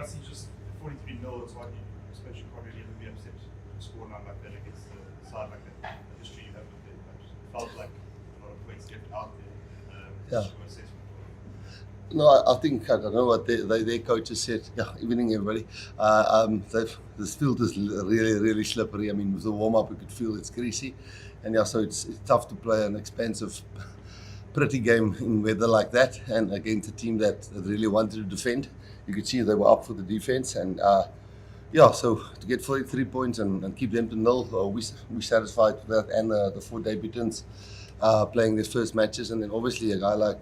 Rusty, just 43-0, it's hard, I suppose you can't really ever be upset to score a line like that against a side like that. The history you have with them, but it felt like a lot of points left out there. Yeah. Just your assessment. No, I think, I don't know what their coaches said. Yeah, evening everybody. This field is really slippery. I mean, with the warm-up, you could feel it's greasy. And yeah, so it's tough to play an expensive, pretty game in weather like that. And against a team that really wanted to defend. You could see they were up for the defense. And yeah, so to get 43 points and keep them to 0, we satisfied with that. And the 4 debutants playing their first matches. And then obviously a guy like...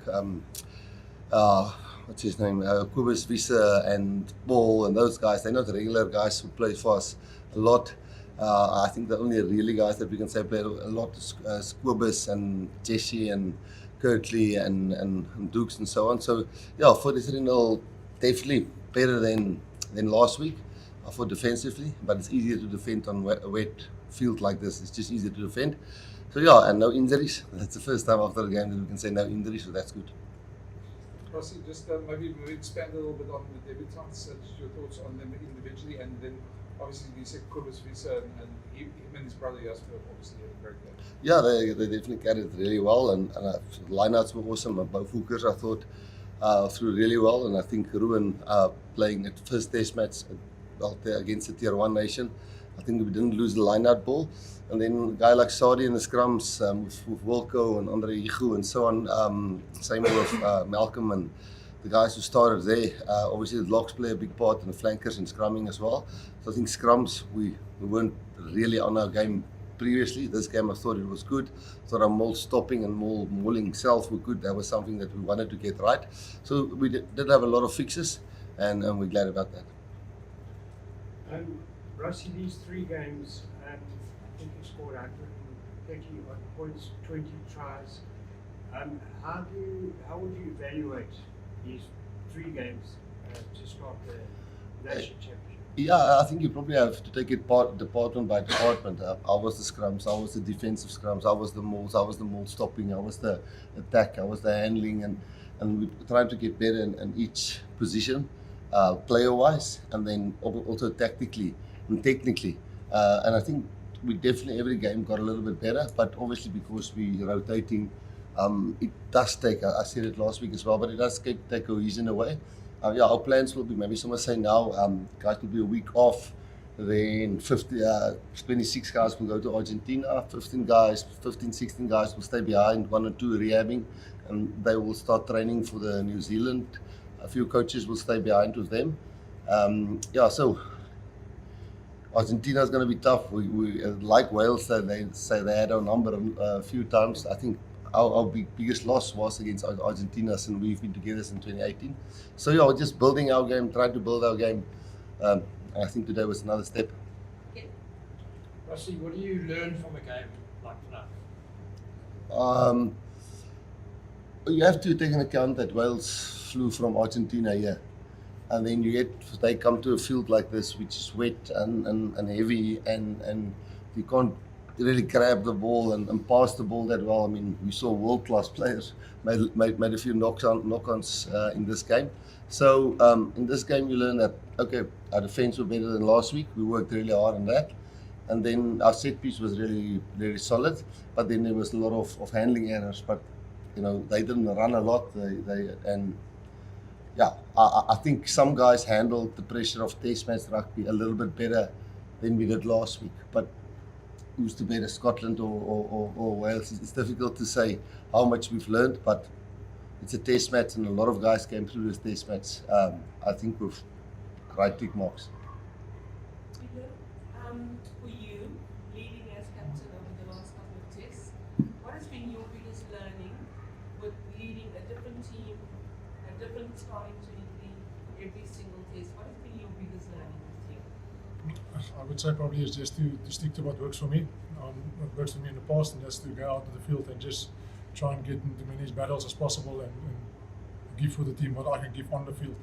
what's his name? Kobus Wiese and Paul and those guys, they're not regular guys who play for us a lot. I think the only really guys that we can say played a lot is Kobus and Jesse and Kirkley and Dukes and so on. So, yeah, 43-0, definitely better than last week for defensively, but it's easier to defend on a wet field like this. It's just easier to defend. So, yeah, and no injuries. That's the first time after a game that we can say no injuries, so that's good. Rossi, just maybe expand a little bit on the debutants, your thoughts on them individually, and then obviously you said Kobus Wiese and him and his brother Jasper obviously had a great game. Yeah, they definitely carried it really well, and the lineouts were awesome. And both hookers, I thought, threw really well, and I think Ruben playing at first test match out there against the Tier 1 nation. I think we didn't lose the lineout ball. And then a guy like Saudi in the scrums with Wilco and Andre Higu and so on. Same with Malcolm and the guys who started there. Obviously, the locks play a big part, and the flankers in scrumming as well. So I think scrums, we weren't really on our game previously. This game, I thought it was good. I thought our maul stopping and mauling self were good. That was something that we wanted to get right. So we did have a lot of fixes, and we're glad about that. Rossi, these 3 games, I think you scored 130 odd points, 20 tries. How would you evaluate these 3 games to start the Nation Championship? Yeah, I think you probably have to take it department by department. How was the scrums? How was the defensive scrums? How was the mauls? How was the maul stopping? How was the attack? How was the handling? And we tried to get better in each position, player-wise, and then also tactically and technically. And I think we definitely every game got a little bit better, but obviously because we're rotating, it does take, I said it last week as well, but it does take cohesion away. Yeah, our plans will be, maybe someone say now, guys will be a week off, then 26 guys will go to Argentina, 15, 16 guys will stay behind, 1 or 2 rehabbing, and they will start training for the New Zealand. A few coaches will stay behind with them. Yeah, so Argentina is going to be tough. We like Wales, they say they had our number a few times. I think our biggest loss was against Argentina, and we've been together since 2018. So yeah, we're just building our game, trying to build our game. And I think today was another step. Rossi, what do you learn from a game like tonight? You have to take into account that Wales flew from Argentina here. And then they come to a field like this, which is wet and heavy, and you can't really grab the ball and pass the ball that well. I mean, we saw world-class players made a few knock-ons in this game. So in this game, you learn that, okay, our defense was better than last week. We worked really hard on that. And then our set piece was really, really solid. But then there was a lot of handling errors. But, you know, they didn't run a lot. Yeah, I think some guys handled the pressure of Test match rugby a little bit better than we did last week. But who's the better, Scotland or Wales? It's difficult to say how much we've learned, but it's a Test match, and a lot of guys came through this Test match. I think with right tick marks. For you, leading as captain over the last couple of tests, what has been your biggest learning with leading a different team, a different starting 23 every single test? What has been your biggest learning with you? I would say probably is just to stick to what works for me. What works for me in the past, and that's to go out to the field and just try and get into as many battles as possible and give for the team what I can give on the field.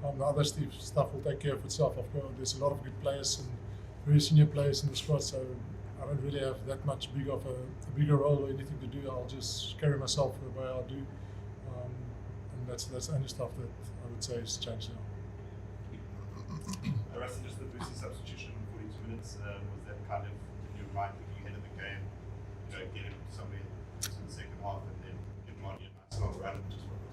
The other stuff will take care of itself. Of course, there's a lot of good players and very senior players in the squad, so I don't really have that much bigger role or anything to do. I'll just carry myself the way I do, and that's the only stuff that I would say has changed now. Russell, just the Bussy substitution in 42 minutes, was that kind of in your mind thinking ahead of the game, you know, get him somewhere in the second half and then get Marnie a nice long run? Just what was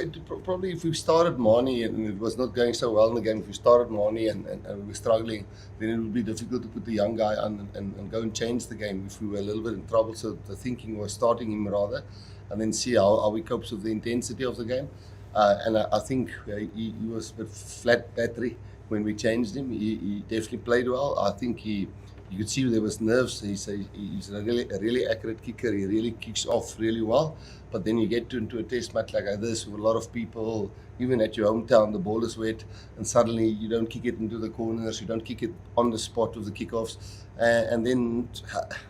it? Probably if we started Marnie and it was not going so well in the game, if we started Marnie and we were struggling, then it would be difficult to put the young guy on and go and change the game if we were a little bit in trouble. So the thinking was starting him rather and then see how he copes with the intensity of the game. And I think he was a bit flat battery when we changed him. He definitely played well. I think you could see there was nerves. He's a really accurate kicker. He really kicks off really well. But then you get into a test match like this with a lot of people, even at your hometown, the ball is wet, and suddenly you don't kick it into the corners, you don't kick it on the spot of the kickoffs. And then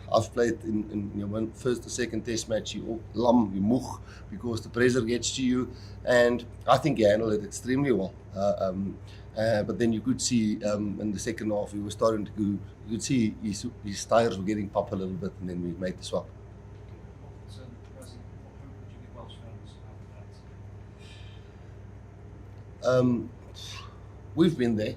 I've played in your first or second test match, you moeg, because the pressure gets to you. And I think he handled it extremely well. But then you could see in the second half, he was starting to go, you could see his tires were getting popped a little bit, and then we made the swap. So, Rosie, what hope would you give Welsh fans after that? We've been there.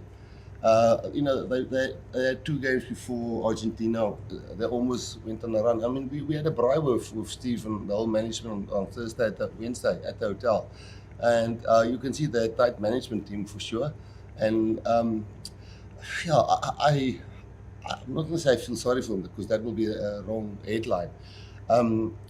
You know, they had 2 games before Argentina. They almost went on a run. I mean, we had a braai with Steve and the whole management on Thursday, Wednesday at the hotel. And you can see the tight management team for sure. And yeah, I'm not going to say I feel sorry for them because that will be a wrong headline.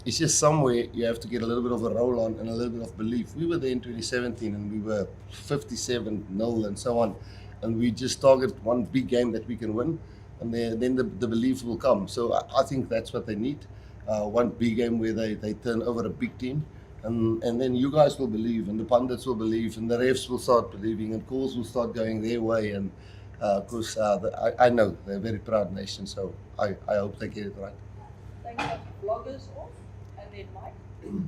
It's just somewhere you have to get a little bit of a roll on and a little bit of belief. We were there in 2017 and we were 57-0 and so on. And we just target one big game that we can win, and then the belief will come. So I think that's what they need. One big game where they turn over a big team, and then you guys will believe, and the pundits will believe, and the refs will start believing, and calls will start going their way. And because I know they're a very proud nation, so I hope they get it right. Thank you. Vloggers off, and then Mike.